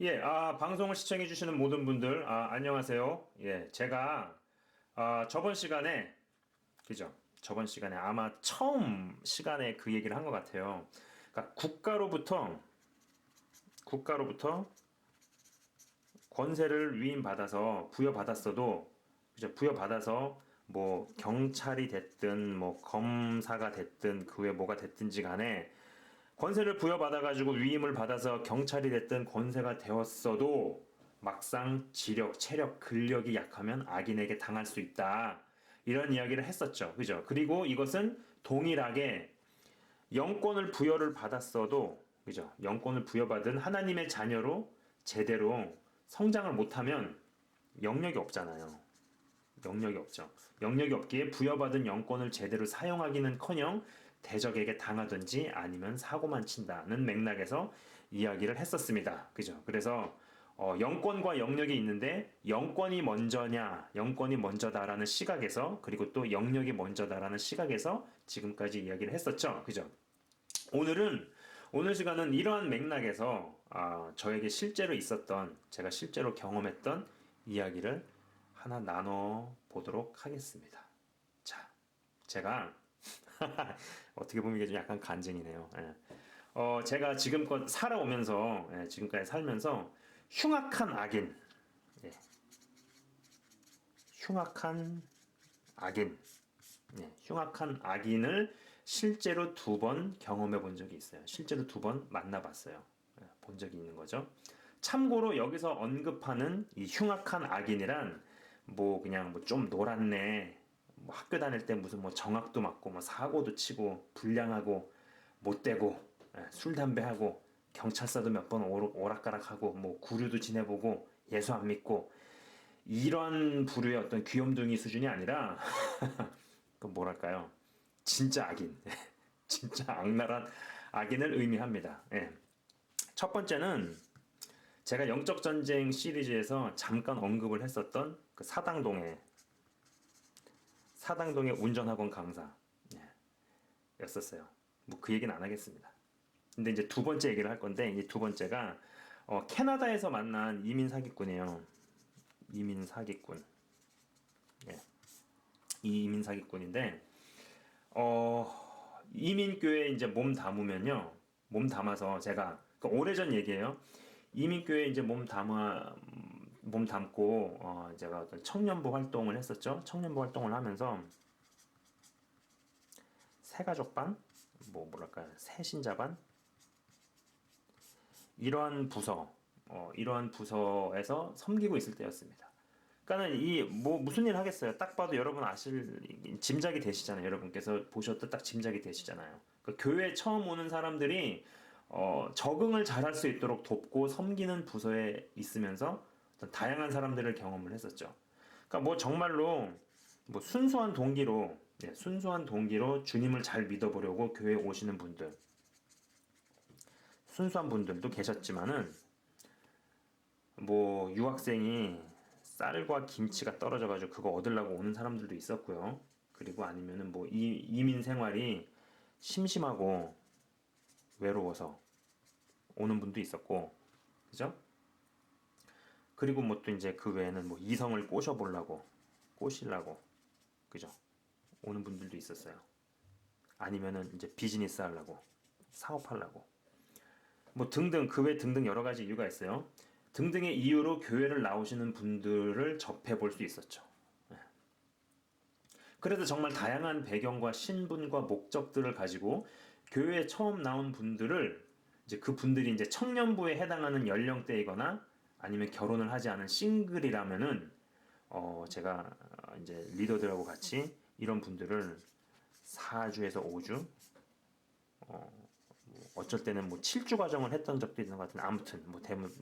예, 방송을 시청해주시는 모든 분들, 안녕하세요. 예, 제가, 저번 시간에, 그죠? 저번 시간에 아마 처음 시간에 그 얘기를 한 것 같아요. 그러니까 국가로부터 권세를 위임받아서, 부여받았어도, 그죠? 부여받아서, 뭐, 경찰이 됐든, 뭐, 검사가 됐든, 그 외 뭐가 됐든지 간에, 권세를 부여받아가지고 위임을 받아서 경찰이 됐든 권세가 되었어도 막상 지력, 체력, 근력이 약하면 악인에게 당할 수 있다. 이런 이야기를 했었죠. 그죠? 그리고 이것은 동일하게 영권을 부여를 받았어도, 그죠? 영권을 부여받은 하나님의 자녀로 제대로 성장을 못하면 영역이 없잖아요. 영역이 없죠. 영역이 없기에 부여받은 영권을 제대로 사용하기는커녕 대적에게 당하든지 아니면 사고만 친다는 맥락에서 이야기를 했었습니다. 그죠? 그래서 영권과 영역이 있는데 영권이 먼저냐, 영권이 먼저다라는 시각에서 그리고 또 영역이 먼저다라는 시각에서 지금까지 이야기를 했었죠. 그죠? 오늘은 오늘 시간은 이러한 맥락에서 저에게 실제로 있었던 제가 실제로 경험했던 이야기를 하나 나눠 보도록 하겠습니다. 자, 제가 어떻게 보면 이게 좀 약간 간증이네요. 예. 제가 지금껏 살아오면서 지금까지 살면서 흉악한 악인, 예, 흉악한 악인, 흉악한 악인을 실제로 두 번 경험해 본 적이 있어요. 실제로 두 번 만나봤어요. 본 적이 있는 거죠. 참고로 여기서 언급하는 이 흉악한 악인이란 뭐 그냥 뭐 좀 놀았네. 뭐 학교 다닐 때 무슨 뭐 정학도 맞고 뭐 사고도 치고 불량하고 못되고 술 담배하고 경찰서도 몇 번 오락가락하고 뭐 구류도 지내보고 예수 안 믿고 이런 부류의 어떤 귀염둥이 수준이 아니라 그 뭐랄까요? 진짜 악인, 진짜 악랄한 악인을 의미합니다. 예. 첫 번째는 제가 영적 전쟁 시리즈에서 잠깐 언급을 했었던 그 사당동의 운전학원 강사였었어요. 뭐 그 얘기는 안 하겠습니다. 근데 이제 두 번째 얘기를 할 건데 이제 두 번째가 캐나다에서 만난 이민 사기꾼이에요. 이민 사기꾼. 예. 이 이민 사기꾼인데 이민교회에 이제 몸 담으면요. 몸 담아서 제가, 그 오래전 얘기예요. 이민교회에 이제 몸 담고, 제가 어떤 청년부 활동을 했었죠. 청년부 활동을 하면서, 새가족반? 뭐랄까요. 새신자반? 이러한 부서에서 섬기고 있을 때였습니다. 그러니까는 무슨 일 하겠어요. 딱 봐도 여러분 짐작이 되시잖아요. 여러분께서 보셨던 딱 짐작이 되시잖아요. 그 교회 처음 오는 사람들이 적응을 잘할 수 있도록 돕고 섬기는 부서에 있으면서 어떤 다양한 사람들을 경험을 했었죠. 그러니까 뭐 정말로 뭐 순수한 동기로 주님을 잘 믿어보려고 교회에 오시는 분들, 순수한 분들도 계셨지만은 뭐 유학생이 쌀과 김치가 떨어져가지고 그거 얻으려고 오는 사람들도 있었고요. 그리고 아니면은 뭐 이민 생활이 심심하고 외로워서 오는 분도 있었고, 그죠? 그리고 뭐 또 이제 그 외에는 뭐 이성을 꼬시려고, 그죠? 오는 분들도 있었어요. 아니면은 이제 비즈니스 하려고, 사업하려고, 뭐 등등 그 외 등등 여러 가지 이유가 있어요. 등등의 이유로 교회를 나오시는 분들을 접해 볼 수 있었죠. 그래서 정말 다양한 배경과 신분과 목적들을 가지고 교회에 처음 나온 분들을 이제 그 분들이 이제 청년부에 해당하는 연령대이거나 아니면 결혼을 하지 않은 싱글이라면은 제가 이제 리더들하고 같이 이런 분들을 4주에서 5주 뭐 어쩔 때는 뭐 7주 과정을 했던 적도 있는 것 같은데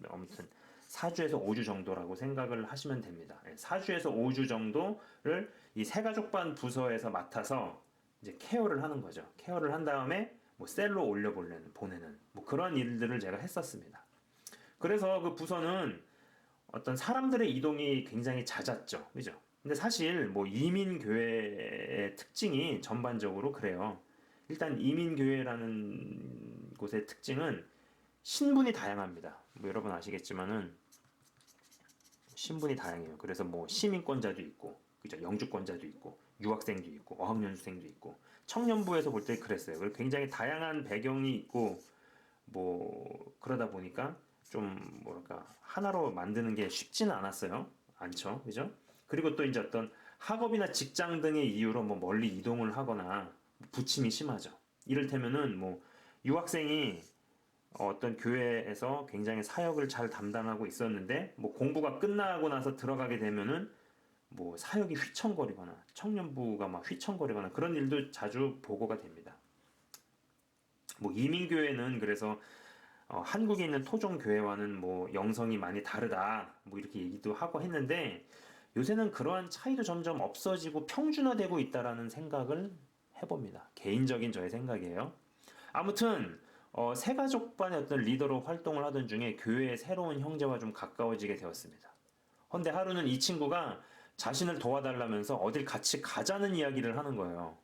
아무튼 4주에서 5주 정도라고 생각을 하시면 됩니다. 4주에서 5주 정도를 이 새가족반 부서에서 맡아서 이제 케어를 하는 거죠. 케어를 한 다음에 뭐 셀로 보내는 뭐 그런 일들을 제가 했었습니다. 그래서 그 부서는 어떤 사람들의 이동이 굉장히 잦았죠. 그죠? 근데 사실 뭐 이민교회의 특징이 전반적으로 그래요. 일단 이민교회라는 곳의 특징은 신분이 다양합니다. 뭐 여러분 아시겠지만은 신분이 다양해요. 그래서 뭐 시민권자도 있고, 그죠? 영주권자도 있고, 유학생도 있고, 어학연수생도 있고, 청년부에서 볼 때 그랬어요. 그리고 굉장히 다양한 배경이 있고, 뭐 그러다 보니까 좀 뭐랄까 하나로 만드는 게 쉽지는 않았어요. 않죠, 그죠? 그리고 또 이제 어떤 학업이나 직장 등의 이유로 뭐 멀리 이동을 하거나 부침이 심하죠. 이를테면은 뭐 유학생이 어떤 교회에서 굉장히 사역을 잘 담당하고 있었는데 뭐 공부가 끝나고 나서 들어가게 되면은 뭐 사역이 휘청거리거나 청년부가 막 휘청거리거나 그런 일도 자주 보고가 됩니다. 뭐 이민교회는 그래서 한국에 있는 토종 교회와는 뭐 영성이 많이 다르다 뭐 이렇게 얘기도 하고 했는데 요새는 그러한 차이도 점점 없어지고 평준화되고 있다라는 생각을 해봅니다. 개인적인 저의 생각이에요. 아무튼 새가족반의 어떤 리더로 활동을 하던 중에 교회의 새로운 형제와 좀 가까워지게 되었습니다. 헌데 하루는 이 친구가 자신을 도와달라면서 어딜 같이 가자는 이야기를 하는 거예요.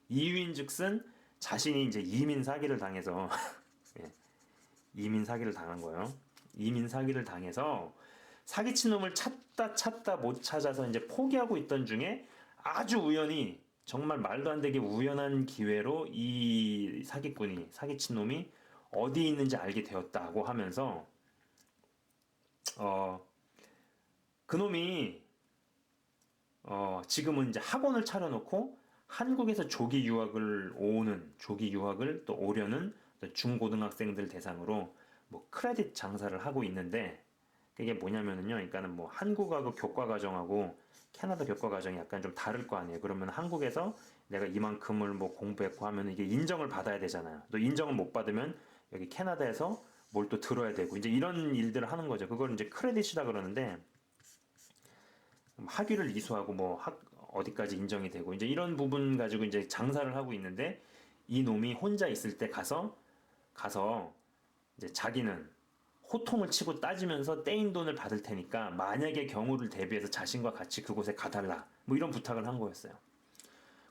이유인즉슨 자신이 이제 이민 사기를 당해서 예, 이민 사기를 당한 거예요. 이민 사기를 당해서 사기친 놈을 찾다 찾다 못 찾아서 이제 포기하고 있던 중에 아주 우연히 정말 말도 안 되게 우연한 기회로 이 사기꾼이 사기친 놈이 어디 있는지 알게 되었다고 하면서 어, 그놈이 지금은 이제 학원을 차려놓고 한국에서 조기 유학을 또 오려는 중고등학생들 대상으로 뭐 크레딧 장사를 하고 있는데 그게 뭐냐면은요, 그러니까는 뭐 한국하고 교과 과정하고 캐나다 교과 과정이 약간 좀 다를 거 아니에요. 그러면 한국에서 내가 이만큼을 뭐 공부했고 하면 이게 인정을 받아야 되잖아요. 또 인정을 못 받으면 여기 캐나다에서 뭘 또 들어야 되고 이제 이런 일들을 하는 거죠. 그걸 이제 크레딧이라 그러는데 학위를 이수하고 뭐 어디까지 인정이 되고 이제 이런 부분 가지고 이제 장사를 하고 있는데 이 놈이 혼자 있을 때 가서 이제 자기는 호통을 치고 따지면서 떼인 돈을 받을 테니까 만약의 경우를 대비해서 자신과 같이 그곳에 가달라 뭐 이런 부탁을 한 거였어요.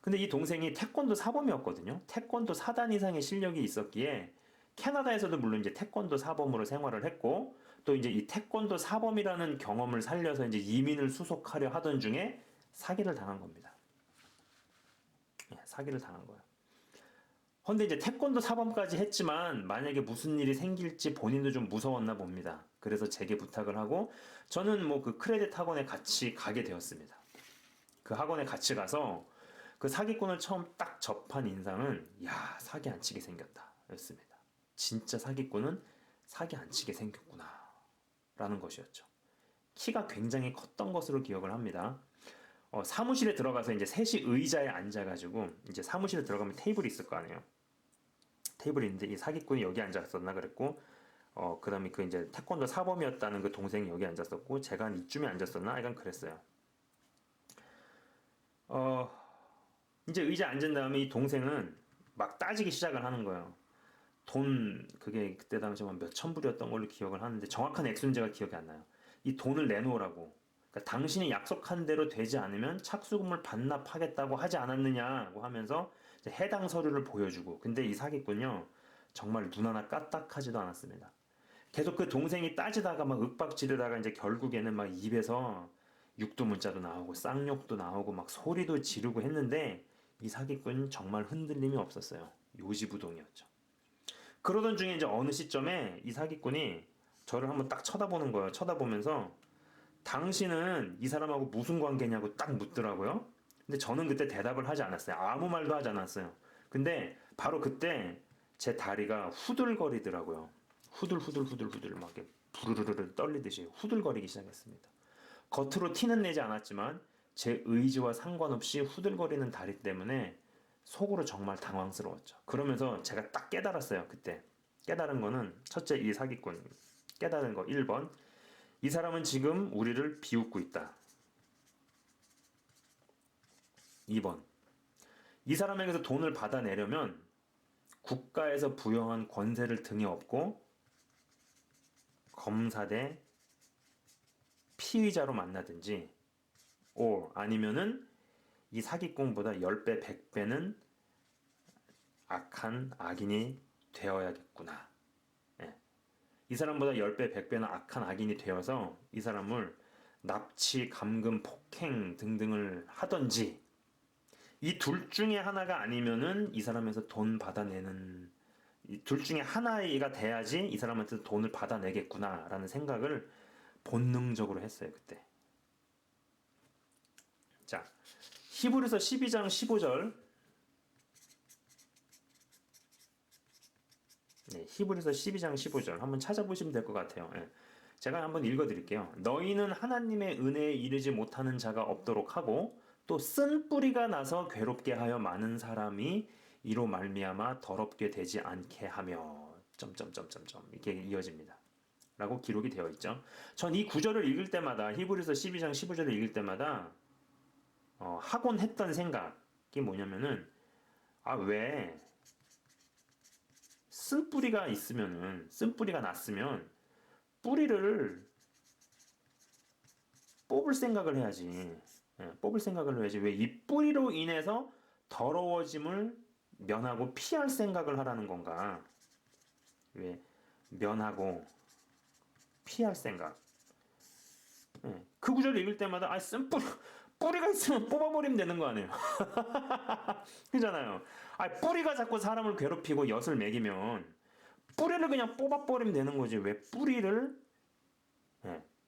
근데 이 동생이 태권도 사범이었거든요. 태권도 4단 이상의 실력이 있었기에 캐나다에서도 물론 이제 태권도 사범으로 생활을 했고 또 이제 이 태권도 사범이라는 경험을 살려서 이제 이민을 수속하려 하던 중에 사기를 당한 겁니다. 예, 사기를 당한 거예요. 근데 이제 태권도 사범까지 했지만 만약에 무슨 일이 생길지 본인도 좀 무서웠나 봅니다. 그래서 제게 부탁을 하고 저는 뭐 그 크레딧 학원에 같이 가게 되었습니다. 그 학원에 같이 가서 그 사기꾼을 처음 딱 접한 인상은 야 사기 안 치게 생겼다 였습니다. 진짜 사기꾼은 사기 안 치게 생겼구나 라는 것이었죠. 키가 굉장히 컸던 것으로 기억을 합니다. 사무실에 들어가서 이제 셋이 의자에 앉아가지고 이제 사무실에 들어가면 테이블이 있을 거 아니에요. 테이블이 있는데 이 사기꾼이 여기 앉았었나 그랬고 그다음에 그 이제 태권도 사범이었다는 그 동생이 여기 앉았었고 제가 한 이쯤에 앉았었나 약간 그랬어요. 어 이제 의자 앉은 다음에 이 동생은 막 따지기 시작을 하는 거예요. 돈 그게 그때 당시 몇천 불이었던 걸로 기억을 하는데 정확한 액수는 제가 기억이 안 나요. 이 돈을 내놓으라고. 그러니까 당신이 약속한 대로 되지 않으면 착수금을 반납하겠다고 하지 않았느냐고 하면서 이제 해당 서류를 보여주고. 근데 이 사기꾼요 정말 눈 하나 까딱하지도 않았습니다. 계속 그 동생이 따지다가 막 윽박지르다가 이제 결국에는 막 입에서 육두문자도 나오고 쌍욕도 나오고 막 소리도 지르고 했는데 이 사기꾼은 정말 흔들림이 없었어요. 요지부동이었죠. 그러던 중에 이제 어느 시점에 이 사기꾼이 저를 한번 딱 쳐다보는 거예요. 쳐다보면서 당신은 이 사람하고 무슨 관계냐고 딱 묻더라고요. 근데 저는 그때 대답을 하지 않았어요. 아무 말도 하지 않았어요. 근데 바로 그때 제 다리가 후들거리더라고요. 후들후들후들후들 막 이렇게 부르르르 떨리듯이 후들거리기 시작했습니다. 겉으로 티는 내지 않았지만 제 의지와 상관없이 후들거리는 다리 때문에 속으로 정말 당황스러웠죠. 그러면서 제가 딱 깨달았어요. 그때 깨달은 거는 첫째 이 사기꾼 깨달은 거 1번 이 사람은 지금 우리를 비웃고 있다. 2번 이 사람에게서 돈을 받아내려면 국가에서 부여한 권세를 등에 업고 검사 대 피의자로 만나든지 아니면은 이 사기꾼보다 10배, 100배는 악한 악인이 되어야겠구나. 예. 이 사람보다 10배, 100배나 악한 악인이 되어서 이 사람을 납치, 감금, 폭행 등등을 하던지 이 둘 중에 하나가 아니면은 이 사람에서 돈 받아내는 이 둘 중에 하나가 돼야지 이 사람한테 돈을 받아내겠구나라는 생각을 본능적으로 했어요, 그때. 자, 히브리서 12장 15절. 네, 히브리서 12장 15절 한번 찾아보시면 될 것 같아요. 예. 제가 한번 읽어드릴게요. 너희는 하나님의 은혜에 이르지 못하는 자가 없도록 하고 또 쓴 뿌리가 나서 괴롭게 하여 많은 사람이 이로 말미암아 더럽게 되지 않게 하며 점점점점점 이렇게 이어집니다. 라고 기록이 되어 있죠. 전 이 구절을 읽을 때마다 히브리서 12장 15절을 읽을 때마다 하곤 했던 생각이 뭐냐면은 왜 쓴뿌리가 있으면은 쓴뿌리가 났으면 뿌리를 뽑을 생각을 해야지. 예, 뽑을 생각을 해야지. 왜 이 뿌리로 인해서 더러워짐을 면하고 피할 생각을 하라는 건가? 왜 면하고 피할 생각. 예, 그 구절을 읽을 때마다 뿌리가 있으면 뽑아버리면 되는 거 아니에요? 그잖아요. 뿌리가 자꾸 사람을 괴롭히고 엿을 매기면 뿌리를 그냥 뽑아버리면 되는 거지. 왜 뿌리를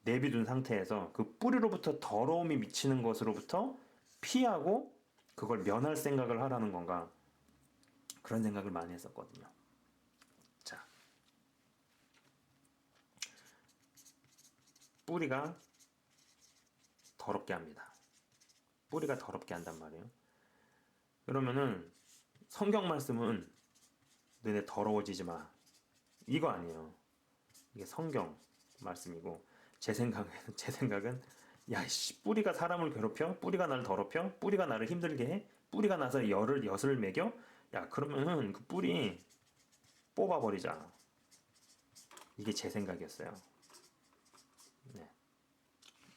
내비둔 상태에서 그 뿌리로부터 더러움이 미치는 것으로부터 피하고 그걸 면할 생각을 하라는 건가? 그런 생각을 많이 했었거든요. 자, 뿌리가 더럽게 합니다. 뿌리가 더럽게 한단 말이에요. 그러면은 성경 말씀은 너네 더러워지지 마. 이거 아니에요. 이게 성경 말씀이고 제 생각은 야이씨 뿌리가 사람을 괴롭혀? 뿌리가 나를 더럽혀? 뿌리가 나를 힘들게 해? 뿌리가 나서 엿을 매겨? 야 그러면은 그 뿌리 뽑아버리자. 이게 제 생각이었어요. 네.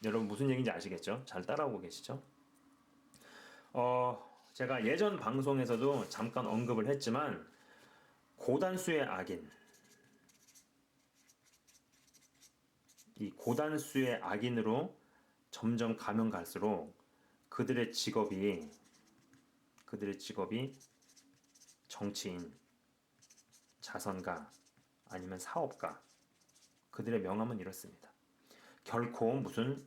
여러분 무슨 얘기인지 아시겠죠? 잘 따라오고 계시죠? 제가 예전 방송에서도 잠깐 언급을 했지만 고단수의 악인 이 고단수의 악인으로 점점 가면 갈수록 그들의 직업이 정치인, 자선가 아니면 사업가 그들의 명함은 이렇습니다. 결코 무슨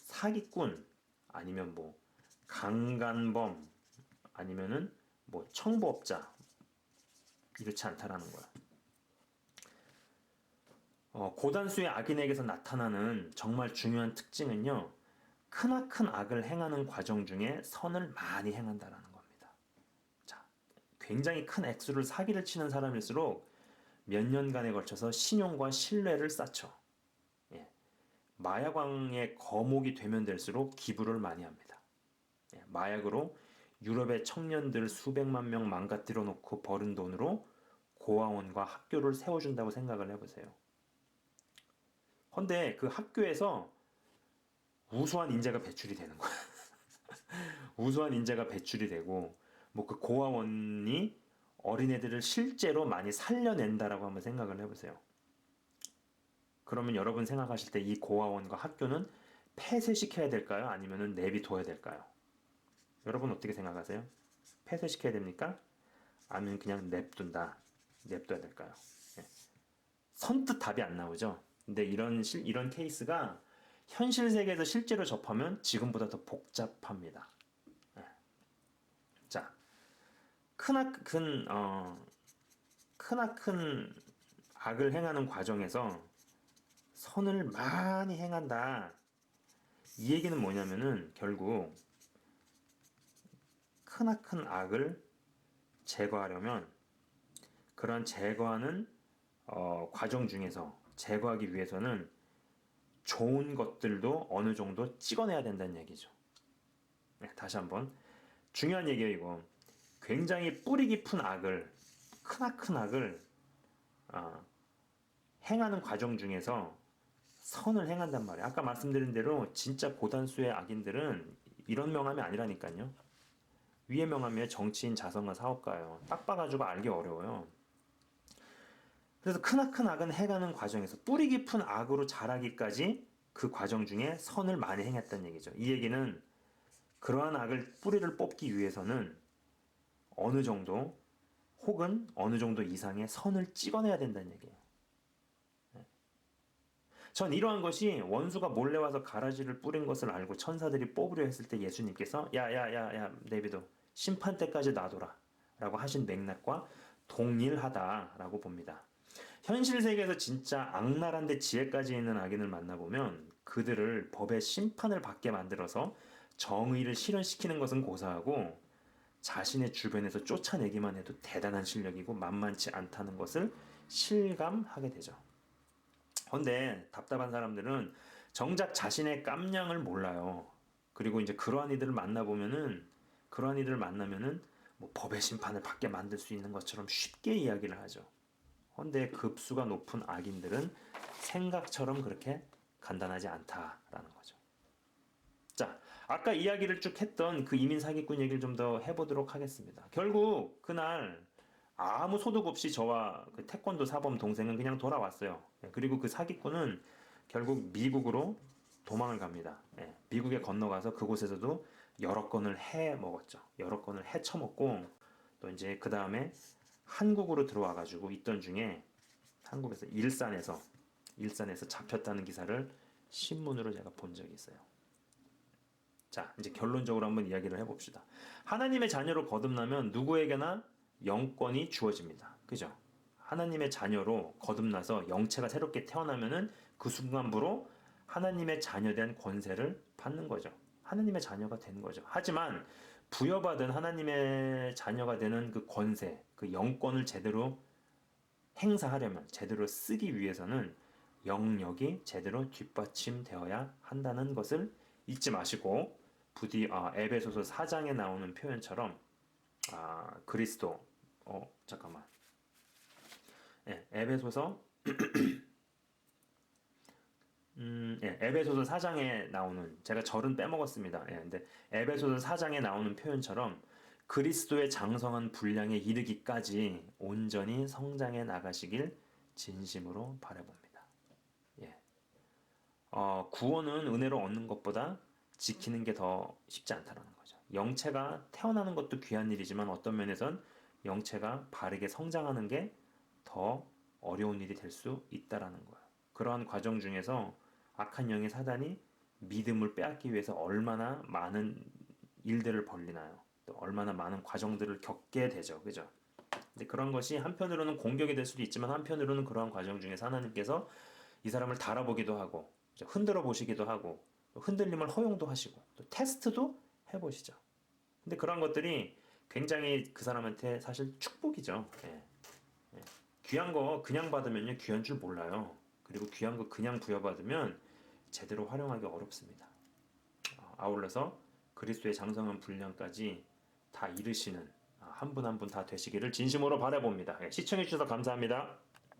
사기꾼 아니면 뭐 강간범 아니면은 뭐 청부업자 이렇지 않다라는 거야. 고단수의 악인에게서 나타나는 정말 중요한 특징은요. 크나큰 악을 행하는 과정 중에 선을 많이 행한다라는 겁니다. 자, 굉장히 큰 액수를 사기를 치는 사람일수록 몇 년간에 걸쳐서 신용과 신뢰를 쌓죠. 예, 마약왕의 거목이 되면 될수록 기부를 많이 합니다. 예, 마약으로 유럽의 청년들 수백만 명 망가뜨려 놓고 버는 돈으로 고아원과 학교를 세워준다고 생각을 해보세요. 헌데 그 학교에서 우수한 인재가 배출이 되는 거야. 우수한 인재가 배출이 되고 뭐 그 고아원이 어린애들을 실제로 많이 살려낸다라고 한번 생각을 해보세요. 그러면 여러분 생각하실 때 이 고아원과 학교는 폐쇄시켜야 될까요? 아니면 내비둬야 될까요? 여러분 어떻게 생각하세요? 폐쇄시켜야 됩니까? 아니면 그냥 냅둬야 될까요? 예. 선뜻 답이 안 나오죠. 근데 이런 케이스가 현실 세계에서 실제로 접하면 지금보다 더 복잡합니다. 예. 자, 크나큰 악을 행하는 과정에서 선을 많이 행한다. 이 얘기는 뭐냐면은 결국 크나큰 악을 제거하려면 그런 제거하는 과정 중에서 제거하기 위해서는 좋은 것들도 어느 정도 찍어내야 된다는 얘기죠. 네, 다시 한번 중요한 얘기예요 이거. 굉장히 뿌리 깊은 악을 크나큰 악을 행하는 과정 중에서 선을 행한단 말이에요. 아까 말씀드린 대로 진짜 고단수의 악인들은 이런 명함이 아니라니까요. 위의 명함이에요. 정치인, 자선가, 사업가예요. 딱 봐가지고 알기 어려워요. 그래서 크나큰 악은 해가는 과정에서 뿌리 깊은 악으로 자라기까지 그 과정 중에 선을 많이 행했다는 얘기죠. 이 얘기는 그러한 악을 뿌리를 뽑기 위해서는 어느 정도 혹은 어느 정도 이상의 선을 찍어내야 된다는 얘기예요. 전 이러한 것이 원수가 몰래 와서 가라지를 뿌린 것을 알고 천사들이 뽑으려 했을 때 예수님께서 야야야야 데이비도 심판 때까지 놔둬라 라고 하신 맥락과 동일하다라고 봅니다. 현실 세계에서 진짜 악랄한데 지혜까지 있는 악인을 만나보면 그들을 법의 심판을 받게 만들어서 정의를 실현시키는 것은 고사하고 자신의 주변에서 쫓아내기만 해도 대단한 실력이고 만만치 않다는 것을 실감하게 되죠. 그런데 답답한 사람들은 정작 자신의 깜냥을 몰라요. 그리고 이제 그러한 이들을 만나면은 뭐 법의 심판을 받게 만들 수 있는 것처럼 쉽게 이야기를 하죠. 그런데 급수가 높은 악인들은 생각처럼 그렇게 간단하지 않다라는 거죠. 자, 아까 이야기를 쭉 했던 그 이민 사기꾼 얘기를 좀 더 해보도록 하겠습니다. 결국 그날 아무 소득 없이 저와 그 태권도 사범 동생은 그냥 돌아왔어요. 그리고 그 사기꾼은 결국 미국으로 도망을 갑니다. 미국에 건너가서 그곳에서도 여러 건을 해 먹었죠. 여러 건을 해 처먹고 또 이제 그 다음에 한국으로 들어와가지고 있던 중에 한국에서 일산에서 잡혔다는 기사를 신문으로 제가 본 적이 있어요. 자, 이제 결론적으로 한번 이야기를 해봅시다. 하나님의 자녀로 거듭나면 누구에게나 영권이 주어집니다. 그죠? 하나님의 자녀로 거듭나서 영체가 새롭게 태어나면은 그 순간부로 하나님의 자녀된 권세를 받는 거죠. 하나님의 자녀가 되는 거죠. 하지만 부여받은 하나님의 자녀가 되는 그 권세, 그 영권을 제대로 행사하려면, 제대로 쓰기 위해서는 영역이 제대로 뒷받침되어야 한다는 것을 잊지 마시고 부디 에베소서 4장에 나오는 표현처럼 그리스도 잠깐만 에베소서 에베소서 4장에 나오는 제가 절은 빼먹었습니다. 근데 에베소서 4장에 나오는 표현처럼 그리스도의 장성한 분량에 이르기까지 온전히 성장해 나가시길 진심으로 바라봅니다. 구원은 은혜로 얻는 것보다 지키는 게 더 쉽지 않다라는 거죠. 영체가 태어나는 것도 귀한 일이지만 어떤 면에선 영체가 바르게 성장하는 게 더 어려운 일이 될 수 있다라는 거예요. 그러한 과정 중에서 악한 영의 사단이 믿음을 빼앗기 위해서 얼마나 많은 일들을 벌리나요? 또 얼마나 많은 과정들을 겪게 되죠. 그죠? 근데 그런 것이 한편으로는 공격이 될 수도 있지만 한편으로는 그러한 과정 중에서 하나님께서 이 사람을 달아보기도 하고 흔들어 보시기도 하고 흔들림을 허용도 하시고 또 테스트도 해보시죠. 근데 그런 것들이 굉장히 그 사람한테 사실 축복이죠. 귀한 거 그냥 받으면요 귀한 줄 몰라요. 그리고 귀한 거 그냥 부여받으면 제대로 활용하기 어렵습니다. 아울러서 그리스도의 장성한 분량까지 다 이루시는 한 분 한 분 다 되시기를 진심으로 바라봅니다. 시청해 주셔서 감사합니다.